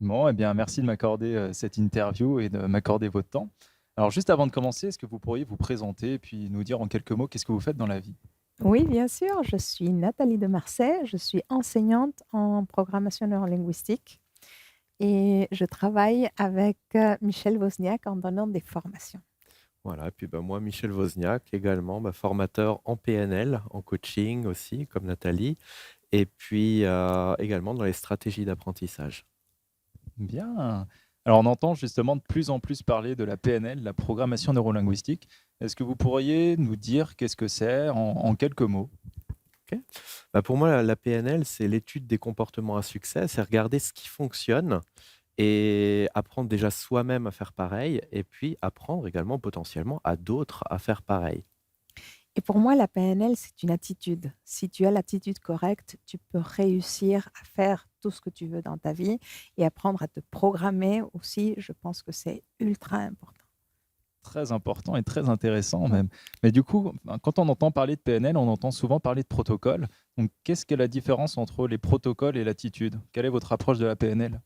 Bon, eh bien, merci de m'accorder cette interview et de m'accorder votre temps. Alors, juste avant de commencer, est-ce que vous pourriez vous présenter et puis nous dire en quelques mots qu'est-ce que vous faites dans la vie? Oui, bien sûr, je suis Nathalie de Marsay, je suis enseignante en programmation neurolinguistique et je travaille avec Michel Wozniak en donnant des formations. Voilà, et puis bah, moi, Michel Wozniak, également bah, formateur en PNL, en coaching aussi, comme Nathalie, et puis également dans les stratégies d'apprentissage. Bien. Alors, on entend justement de plus en plus parler de la PNL, la programmation neurolinguistique. Est-ce que vous pourriez nous dire qu'est-ce que c'est en quelques mots? Ok. Bah, pour moi, la PNL, c'est l'étude des comportements à succès, c'est regarder ce qui fonctionne et apprendre déjà soi-même à faire pareil, et puis apprendre également potentiellement à d'autres à faire pareil. Et pour moi, la PNL, c'est une attitude. Si tu as l'attitude correcte, tu peux réussir à faire tout ce que tu veux dans ta vie et apprendre à te programmer aussi. Je pense que c'est ultra important. Très important et très intéressant même. Mais du coup, quand on entend parler de PNL, on entend souvent parler de protocole. Donc, qu'est-ce qu'est la différence entre les protocoles et l'attitude? Quelle est votre approche de la PNL?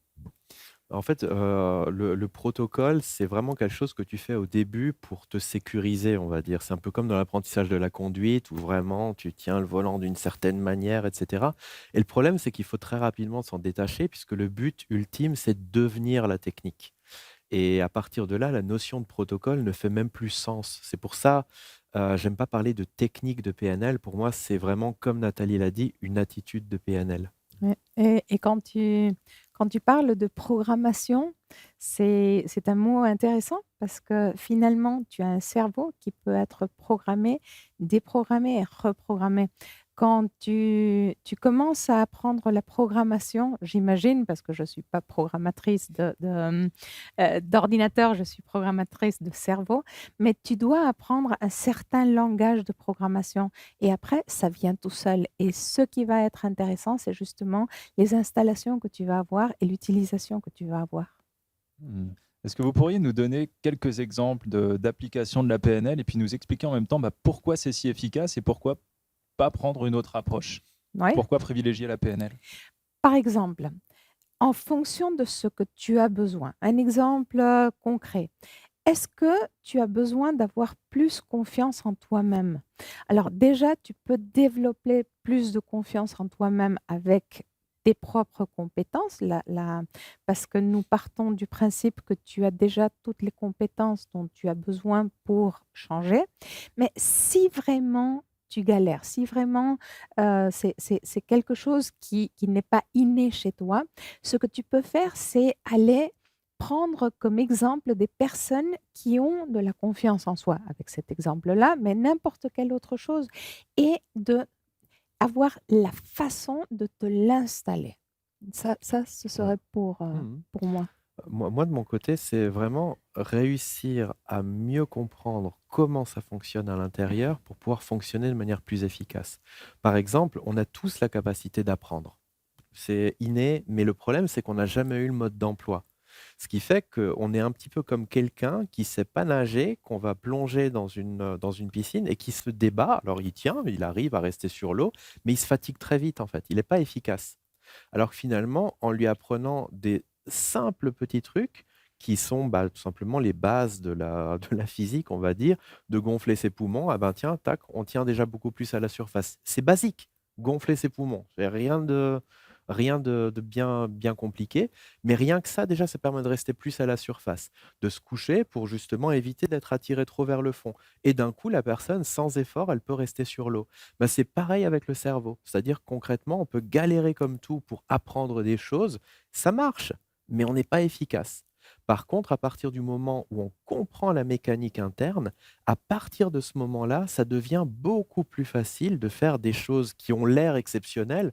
En fait, le protocole, c'est vraiment quelque chose que tu fais au début pour te sécuriser, on va dire. C'est un peu comme dans l'apprentissage de la conduite où vraiment tu tiens le volant d'une certaine manière, et cetera. Et le problème, c'est qu'il faut très rapidement s'en détacher puisque le but ultime, c'est de devenir la technique. Et à partir de là, la notion de protocole ne fait même plus sens. C'est pour ça, j'aime pas parler de technique de PNL. Pour moi, c'est vraiment, comme Nathalie l'a dit, une attitude de PNL. Ouais et quand tu parles de programmation, c'est un mot intéressant parce que finalement, tu as un cerveau qui peut être programmé, déprogrammé et reprogrammé. Quand tu commences à apprendre la programmation, j'imagine, parce que je ne suis pas programmatrice d'ordinateur, je suis programmatrice de cerveau, mais tu dois apprendre un certain langage de programmation. Et après, ça vient tout seul. Et ce qui va être intéressant, c'est justement les installations que tu vas avoir et l'utilisation que tu vas avoir. Hmm. Est-ce que vous pourriez nous donner quelques exemples d'application de la PNL et puis nous expliquer en même temps pourquoi c'est si efficace et pourquoi pas prendre une autre approche? Oui. Pourquoi privilégier la PNL? Par exemple, en fonction de ce que tu as besoin, un exemple concret. Est-ce que tu as besoin d'avoir plus confiance en toi-même? Alors déjà, tu peux développer plus de confiance en toi-même avec tes propres compétences, parce que nous partons du principe que tu as déjà toutes les compétences dont tu as besoin pour changer. Mais si vraiment tu galères, si vraiment c'est quelque chose qui n'est pas inné chez toi, ce que tu peux faire, c'est aller prendre comme exemple des personnes qui ont de la confiance en soi, avec cet exemple-là, mais n'importe quelle autre chose et de avoir la façon de te l'installer. Ça, ce Ouais. serait pour, Mmh. pour moi. Moi, de mon côté, c'est vraiment réussir à mieux comprendre comment ça fonctionne à l'intérieur pour pouvoir fonctionner de manière plus efficace. Par exemple, on a tous la capacité d'apprendre. C'est inné, mais le problème, c'est qu'on n'a jamais eu le mode d'emploi. Ce qui fait qu'on est un petit peu comme quelqu'un qui sait pas nager, qu'on va plonger dans une piscine et qui se débat. Alors il tient, il arrive à rester sur l'eau, mais il se fatigue très vite en fait. Il n'est pas efficace. Alors que finalement, en lui apprenant des simples petits trucs qui sont, bah, tout simplement les bases de la de la physique, on va dire, de gonfler ses poumons, ah ben, tiens, tac, on tient déjà beaucoup plus à la surface. C'est basique, gonfler ses poumons. C'est rien de bien compliqué, mais rien que ça, déjà, ça permet de rester plus à la surface, de se coucher pour justement éviter d'être attiré trop vers le fond et d'un coup, la personne, sans effort, elle peut rester sur l'eau. Bah, c'est pareil avec le cerveau. C'est-à-dire concrètement, on peut galérer comme tout pour apprendre des choses. Ça marche, mais on n'est pas efficace. Par contre, à partir du moment où on comprend la mécanique interne, à partir de ce moment-là, ça devient beaucoup plus facile de faire des choses qui ont l'air exceptionnelles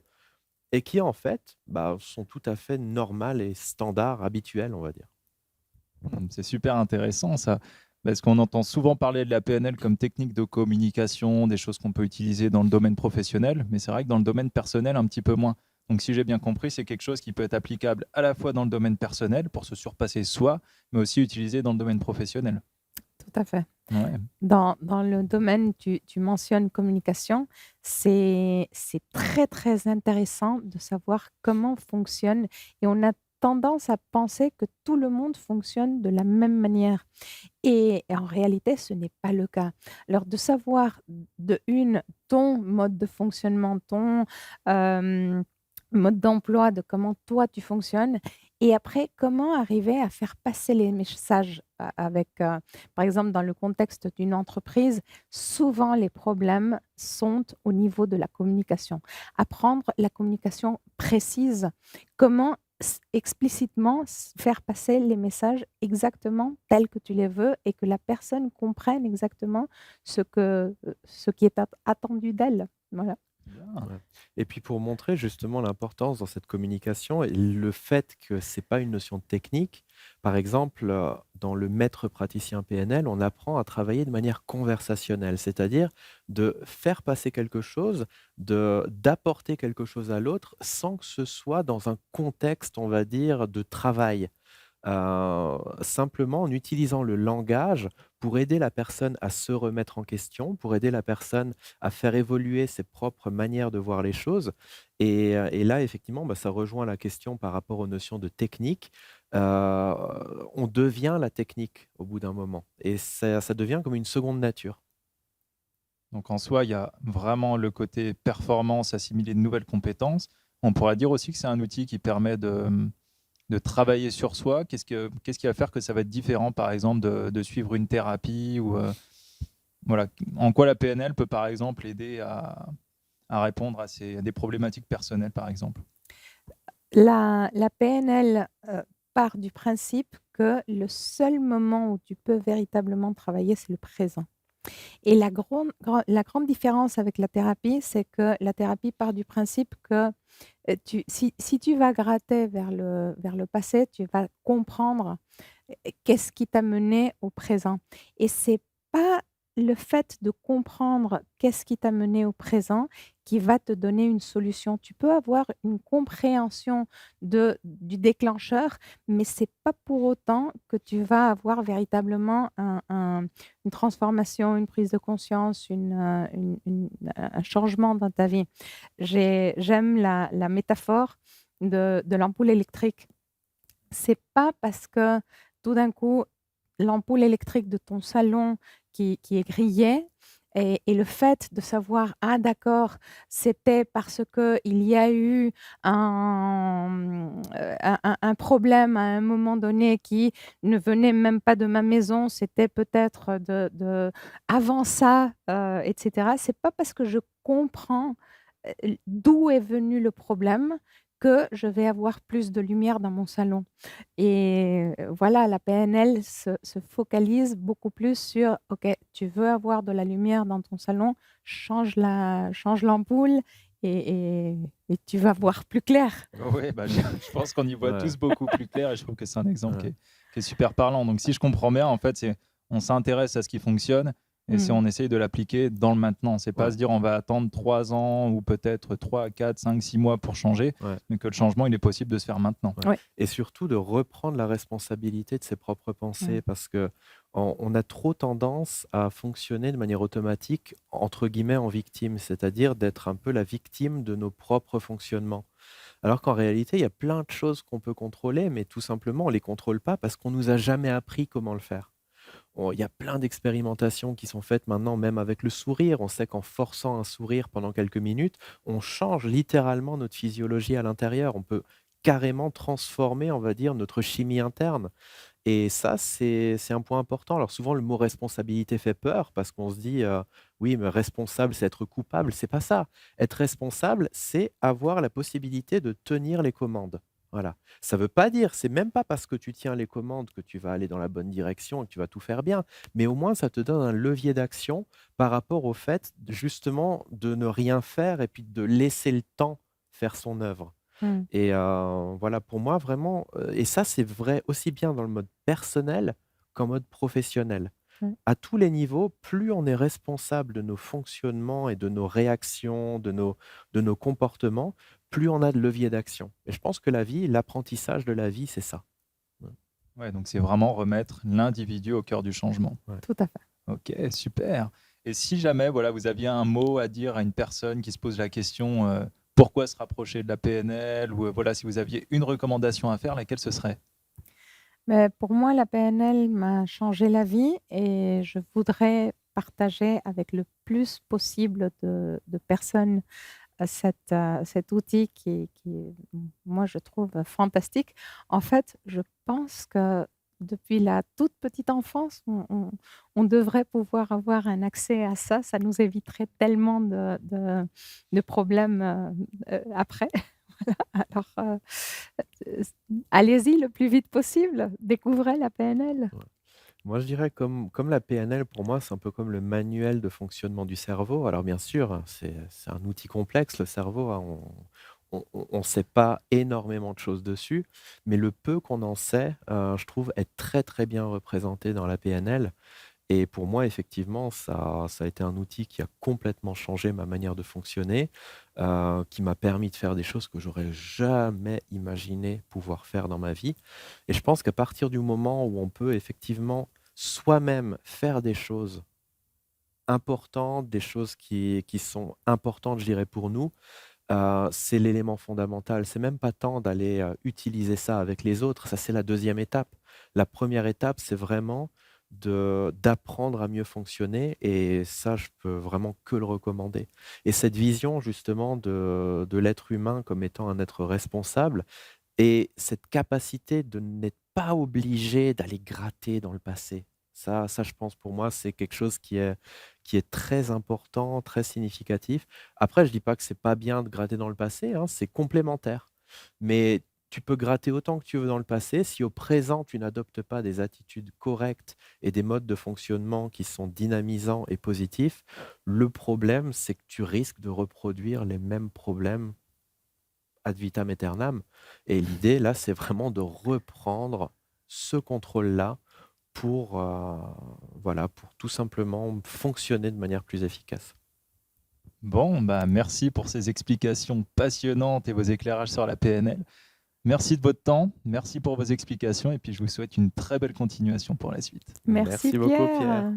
et qui, en fait, bah, sont tout à fait normales et standards, habituelles, on va dire. C'est super intéressant ça, parce qu'on entend souvent parler de la PNL comme technique de communication, des choses qu'on peut utiliser dans le domaine professionnel, mais c'est vrai que dans le domaine personnel, un petit peu moins. Donc si j'ai bien compris, c'est quelque chose qui peut être applicable à la fois dans le domaine personnel pour se surpasser soi, mais aussi utilisé dans le domaine professionnel. Tout à fait. Ouais. Dans le domaine, tu mentionnes communication, c'est très, très intéressant de savoir comment fonctionne et on a tendance à penser que tout le monde fonctionne de la même manière. Et en réalité, ce n'est pas le cas. Alors, de savoir ton mode de fonctionnement, ton euh, mode d'emploi, de comment toi tu fonctionnes, et après, comment arriver à faire passer les messages avec, par exemple, dans le contexte d'une entreprise, souvent les problèmes sont au niveau de la communication. Apprendre la communication précise, comment explicitement faire passer les messages exactement tels que tu les veux et que la personne comprenne exactement ce qui est attendu d'elle. Voilà. Bien. Ouais. Et puis pour montrer justement l'importance dans cette communication et le fait que c'est pas une notion technique, par exemple, dans le maître praticien PNL, on apprend à travailler de manière conversationnelle, c'est-à-dire de faire passer quelque chose, d'apporter quelque chose à l'autre sans que ce soit dans un contexte, on va dire, de travail. Simplement en utilisant le langage pour aider la personne à se remettre en question, pour aider la personne à faire évoluer ses propres manières de voir les choses. Et là, effectivement, bah, ça rejoint la question par rapport aux notions de technique. Heu, on devient la technique au bout d'un moment et ça devient comme une seconde nature. Donc en soi, il y a vraiment le côté performance, assimiler de nouvelles compétences. On pourrait dire aussi que c'est un outil qui permet de travailler sur soi. Qu'est-ce qui va faire que ça va être différent, par exemple, de suivre une thérapie ou voilà. En quoi la PNL peut, par exemple, aider à répondre à des problématiques personnelles, par exemple. La PNL part du principe que le seul moment où tu peux véritablement travailler, c'est le présent. Et la grande différence avec la thérapie, c'est que la thérapie part du principe que si tu vas gratter vers le passé, tu vas comprendre qu'est-ce qui t'a mené au présent. Et c'est pas le fait de comprendre qu'est-ce qui t'a mené au présent qui va te donner une solution. Tu peux avoir une compréhension du déclencheur, mais c'est pas pour autant que tu vas avoir véritablement une transformation, une prise de conscience, un changement dans ta vie. J'aime la métaphore de l'ampoule électrique. C'est pas parce que tout d'un coup, l'ampoule électrique de ton salon qui est grillée et le fait de savoir, ah d'accord, c'était parce qu'il y a eu un problème à un moment donné qui ne venait même pas de ma maison, c'était peut-être avant ça, etc. C'est pas parce que je comprends d'où est venu le problème que je vais avoir plus de lumière dans mon salon. Et voilà, la PNL se focalise beaucoup plus sur, OK, tu veux avoir de la lumière dans ton salon, change l'ampoule et tu vas voir plus clair. Oui, bah, je pense qu'on y voit Ouais, tous beaucoup plus clair et je trouve que c'est un exemple ouais. qui est super parlant. Donc, si je comprends bien, en fait, on s'intéresse à ce qui fonctionne et c'est Mmh. on essaye de l'appliquer dans le maintenant. C'est pas Ouais, se dire on va attendre 3 ans ou peut-être 3, 4, 5, 6 mois pour changer, ouais. mais que le changement, il est possible de se faire maintenant. Ouais Ouais. et surtout de reprendre la responsabilité de ses propres Mmh. pensées parce qu'on a trop tendance à fonctionner de manière automatique, entre guillemets, «en victime», c'est-à-dire d'être un peu la victime de nos propres fonctionnements. Alors qu'en réalité, il y a plein de choses qu'on peut contrôler, mais tout simplement, on ne les contrôle pas parce qu'on nous a jamais appris comment le faire. Il y a plein d'expérimentations qui sont faites maintenant, même avec le sourire. On sait qu'en forçant un sourire pendant quelques minutes, on change littéralement notre physiologie à l'intérieur. On peut carrément transformer, on va dire, notre chimie interne. Et ça, c'est un point important. Alors souvent, le mot responsabilité fait peur parce qu'on se dit, oui, mais responsable, c'est être coupable. C'est pas ça. Être responsable, c'est avoir la possibilité de tenir les commandes. Voilà. Ça veut pas dire, c'est même pas parce que tu tiens les commandes que tu vas aller dans la bonne direction et que tu vas tout faire bien, mais au moins ça te donne un levier d'action par rapport au fait, justement, de ne rien faire et puis de laisser le temps faire son œuvre. Mmh. Et voilà, pour moi vraiment, et ça, c'est vrai aussi bien dans le mode personnel qu'en mode professionnel. Mmh. À tous les niveaux, plus on est responsable de nos fonctionnements et de nos réactions, de nos comportements, plus on a de levier d'action. Et je pense que la vie, l'apprentissage de la vie, c'est ça. Ouais, Ouais, donc c'est vraiment remettre l'individu au cœur du changement. ouais. Tout à fait. Ok, super. Et si jamais voilà, vous aviez un mot à dire à une personne qui se pose la question pourquoi se rapprocher de la PNL ou voilà, si vous aviez une recommandation à faire, laquelle ce serait? Mais pour moi, la PNL m'a changé la vie et je voudrais partager avec le plus possible de personnes cet outil qui, moi, je trouve fantastique. En fait, je pense que depuis la toute petite enfance, on devrait pouvoir avoir un accès à ça. Ça nous éviterait tellement de problèmes après. Alors, allez-y le plus vite possible, découvrez la PNL. Ouais. Moi, je dirais comme la PNL, pour moi, c'est un peu comme le manuel de fonctionnement du cerveau. Alors bien sûr, hein, c'est un outil complexe, le cerveau, hein, on sait pas énormément de choses dessus, mais le peu qu'on en sait, je trouve est très, très bien représenté dans la PNL. Et pour moi, effectivement, ça a été un outil qui a complètement changé ma manière de fonctionner, qui m'a permis de faire des choses que j'aurais jamais imaginé pouvoir faire dans ma vie. Et je pense qu'à partir du moment où on peut effectivement soi-même faire des choses importantes, des choses qui sont importantes, je dirais, pour nous, c'est l'élément fondamental. C'est même pas tant d'aller, utiliser ça avec les autres, ça c'est la deuxième étape. La première étape, c'est vraiment d'apprendre à mieux fonctionner et ça, je peux vraiment que le recommander. Et cette vision justement de l'être humain comme étant un être responsable et cette capacité de n'être pas obligé d'aller gratter dans le passé. Ça, je pense pour moi, c'est quelque chose qui est très important, très significatif. Après, je dis pas que c'est pas bien de gratter dans le passé, hein, c'est complémentaire. Mais tu peux gratter autant que tu veux dans le passé. Si au présent, tu n'adoptes pas des attitudes correctes et des modes de fonctionnement qui sont dynamisants et positifs, le problème, c'est que tu risques de reproduire les mêmes problèmes ad vitam aeternam. Et l'idée, là, c'est vraiment de reprendre ce contrôle-là pour, voilà, pour tout simplement fonctionner de manière plus efficace. Bon, bah, merci pour ces explications passionnantes et vos éclairages sur la PNL. Merci de votre temps, merci pour vos explications et puis je vous souhaite une très belle continuation pour la suite. Merci Merci beaucoup, Pierre. Pierre.